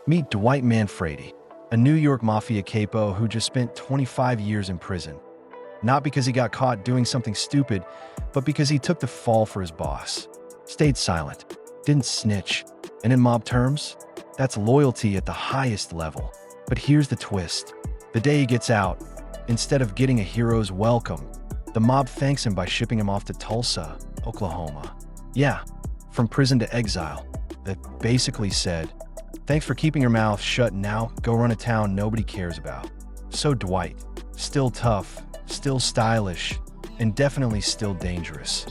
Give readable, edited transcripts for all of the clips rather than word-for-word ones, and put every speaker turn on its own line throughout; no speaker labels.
Meet Dwight Manfredi, a New York Mafia capo who just spent 25 years in prison. Not because he got caught doing something stupid, but because he took the fall for his boss. Stayed silent, didn't snitch, and in mob terms, that's loyalty at the highest level. But here's the twist. The day he gets out, instead of getting a hero's welcome, the mob thanks him by shipping him off to Tulsa, Oklahoma. Yeah, from prison to exile. That basically said, thanks for keeping your mouth shut, now go run a town nobody cares about. So Dwight, still tough, still stylish, and definitely still dangerous,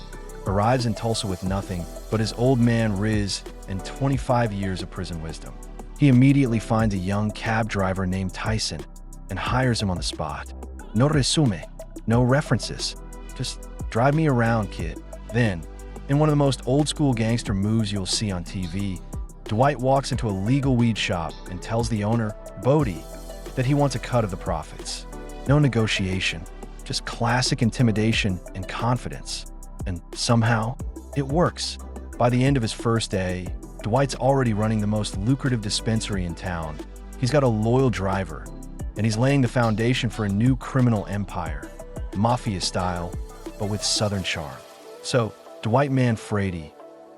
arrives in Tulsa with nothing but his old man Riz and 25 years of prison wisdom. He immediately finds a young cab driver named Tyson and hires him on the spot. No resume, no references, just drive me around, kid. Then, in one of the most old-school gangster moves you'll see on TV, Dwight walks into a legal weed shop and tells the owner, Bodie, that he wants a cut of the profits. No negotiation, just classic intimidation and confidence. And somehow, it works. By the end of his first day, Dwight's already running the most lucrative dispensary in town. He's got a loyal driver, and he's laying the foundation for a new criminal empire, mafia style, but with Southern charm. So, Dwight Manfredi,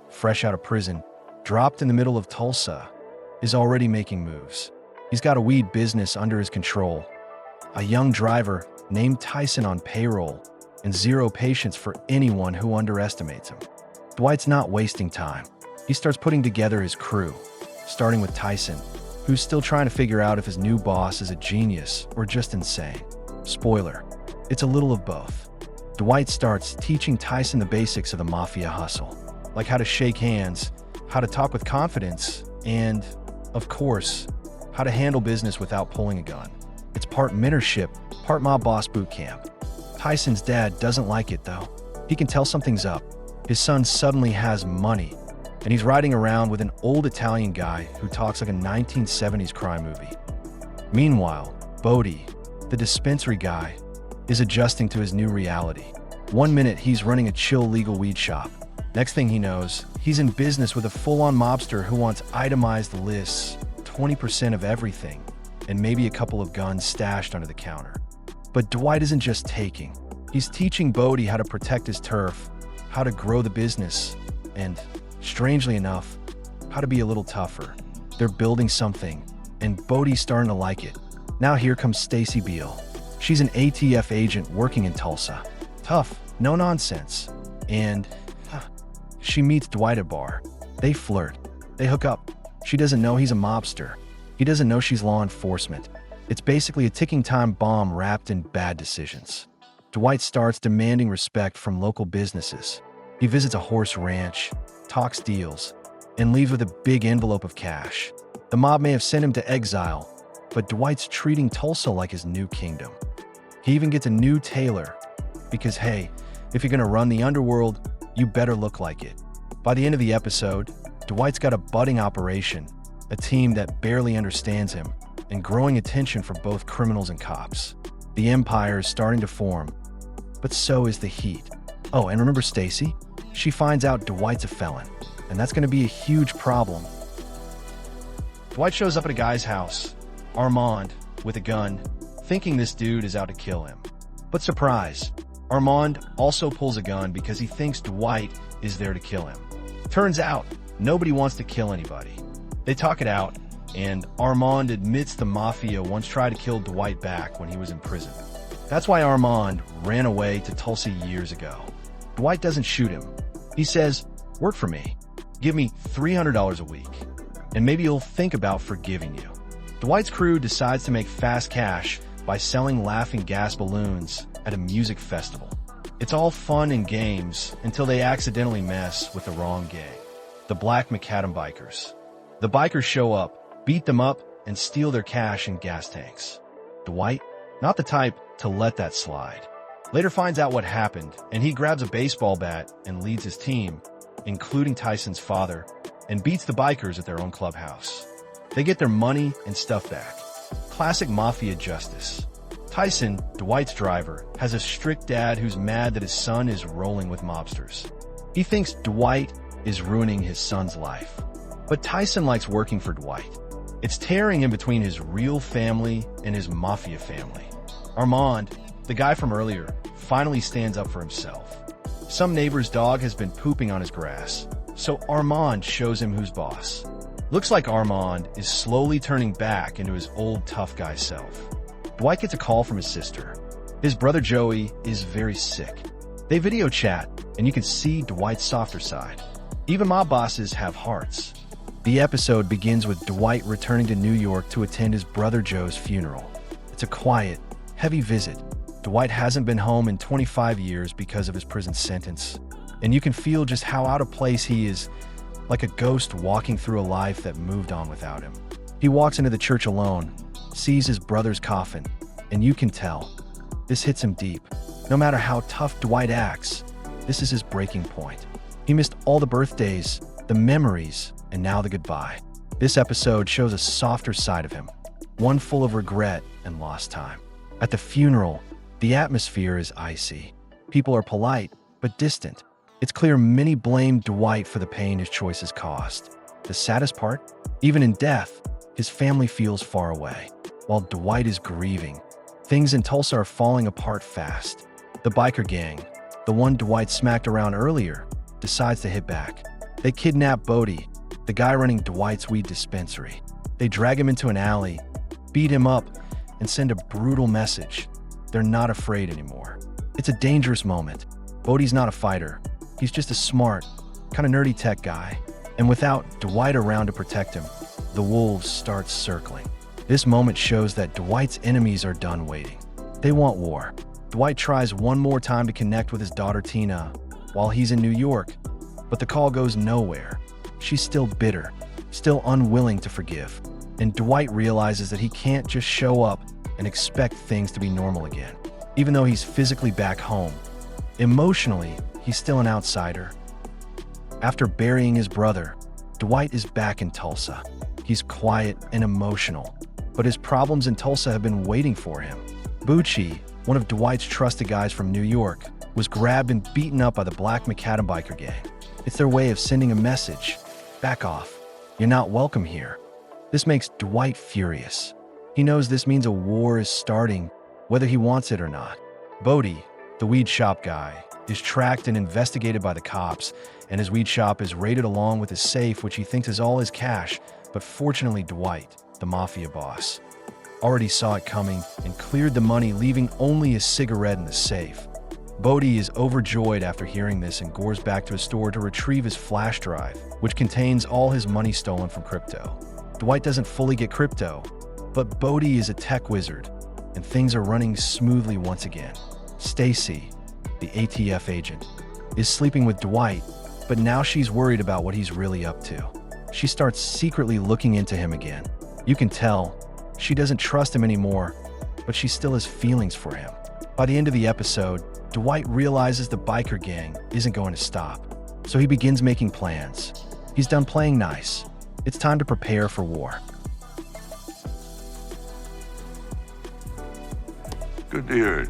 fresh out of prison, dropped in the middle of Tulsa, is already making moves. He's got a weed business under his control, a young driver named Tyson on payroll, and zero patience for anyone who underestimates him. Dwight's not wasting time. He starts putting together his crew, starting with Tyson, who's still trying to figure out if his new boss is a genius or just insane. Spoiler, it's a little of both. Dwight starts teaching Tyson the basics of the mafia hustle, like how to shake hands, how to talk with confidence, and, of course, how to handle business without pulling a gun. It's part mentorship, part mob boss boot camp. Tyson's dad doesn't like it, though. He can tell something's up. His son suddenly has money, and he's riding around with an old Italian guy who talks like a 1970s crime movie. Meanwhile, Bodie, the dispensary guy, is adjusting to his new reality. One minute, he's running a chill legal weed shop. Next thing he knows, he's in business with a full-on mobster who wants itemized lists, 20% of everything, and maybe a couple of guns stashed under the counter. But Dwight isn't just taking. He's teaching Bodie how to protect his turf, how to grow the business, and, strangely enough, how to be a little tougher. They're building something, and Bodie's starting to like it. Now here comes Stacy Beal. She's an ATF agent working in Tulsa. Tough, no nonsense. And she meets Dwight at a bar. They flirt. They hook up. She doesn't know he's a mobster. He doesn't know she's law enforcement. It's basically a ticking time bomb wrapped in bad decisions. Dwight starts demanding respect from local businesses. He visits a horse ranch, talks deals, and leaves with a big envelope of cash. The mob may have sent him to exile, but Dwight's treating Tulsa like his new kingdom. He even gets a new tailor, because hey, if you're gonna run the underworld, you better look like it. By the end of the episode, Dwight's got a budding operation, a team that barely understands him, and growing attention for both criminals and cops. The empire is starting to form, but so is the heat. Oh, and remember Stacy? She finds out Dwight's a felon, and that's gonna be a huge problem. Dwight shows up at a guy's house, Armand, with a gun, thinking this dude is out to kill him. But surprise, Armand also pulls a gun because he thinks Dwight is there to kill him. Turns out, nobody wants to kill anybody. They talk it out, and Armand admits the mafia once tried to kill Dwight back when he was in prison. That's why Armand ran away to Tulsa years ago. Dwight doesn't shoot him. He says, "Work for me. Give me $300 a week, and maybe he'll think about forgiving you." Dwight's crew decides to make fast cash by selling laughing gas balloons at a music festival. It's all fun and games until they accidentally mess with the wrong gang, the Black Macadam Bikers. The bikers show up, beat them up, and steal their cash and gas tanks. Dwight, not the type to let that slide, later finds out what happened, and he grabs a baseball bat and leads his team, including Tyson's father, and beats the bikers at their own clubhouse. They get their money and stuff back. Classic mafia justice. Tyson, Dwight's driver, has a strict dad who's mad that his son is rolling with mobsters. He thinks Dwight is ruining his son's life. But Tyson likes working for Dwight. It's tearing in between his real family and his mafia family. Armand, the guy from earlier, finally stands up for himself. Some neighbor's dog has been pooping on his grass, so Armand shows him who's boss. Looks like Armand is slowly turning back into his old tough guy self. Dwight gets a call from his sister. His brother Joey is very sick. They video chat, and you can see Dwight's softer side. Even mob bosses have hearts. The episode begins with Dwight returning to New York to attend his brother Joe's funeral. It's a quiet, heavy visit. Dwight hasn't been home in 25 years because of his prison sentence, and you can feel just how out of place he is, like a ghost walking through a life that moved on without him. He walks into the church alone, sees his brother's coffin, and you can tell. This hits him deep. No matter how tough Dwight acts, this is his breaking point. He missed all the birthdays, the memories, and now the goodbye. This episode shows a softer side of him, one full of regret and lost time. At the funeral, the atmosphere is icy. People are polite, but distant. It's clear many blame Dwight for the pain his choices caused. The saddest part? Even in death, his family feels far away. While Dwight is grieving, things in Tulsa are falling apart fast. The biker gang, the one Dwight smacked around earlier, decides to hit back. They kidnap Bodie, the guy running Dwight's weed dispensary. They drag him into an alley, beat him up, and send a brutal message. They're not afraid anymore. It's a dangerous moment. Bodie's not a fighter. He's just a smart, kind of nerdy tech guy. And without Dwight around to protect him, the wolves start circling. This moment shows that Dwight's enemies are done waiting. They want war. Dwight tries one more time to connect with his daughter Tina while he's in New York, but the call goes nowhere. She's still bitter, still unwilling to forgive. And Dwight realizes that he can't just show up and expect things to be normal again. Even though he's physically back home, emotionally, he's still an outsider. After burying his brother, Dwight is back in Tulsa. He's quiet and emotional, but his problems in Tulsa have been waiting for him. Bucci, one of Dwight's trusted guys from New York, was grabbed and beaten up by the Black Macadam biker gang. It's their way of sending a message. Back off. You're not welcome here. This makes Dwight furious. He knows this means a war is starting, whether he wants it or not. Bodie, the weed shop guy, is tracked and investigated by the cops, and his weed shop is raided along with his safe, which he thinks is all his cash. But fortunately, Dwight, the mafia boss, already saw it coming and cleared the money, leaving only a cigarette in the safe. Bodie is overjoyed after hearing this and goes back to his store to retrieve his flash drive, which contains all his money stolen from crypto. Dwight doesn't fully get crypto, but Bodie is a tech wizard, and things are running smoothly once again. Stacy, the ATF agent, is sleeping with Dwight, but now she's worried about what he's really up to. She starts secretly looking into him again. You can tell she doesn't trust him anymore, but she still has feelings for him. By the end of the episode, Dwight realizes the biker gang isn't going to stop, so he begins making plans. He's done playing nice. It's time to prepare for war.
Good to hear it.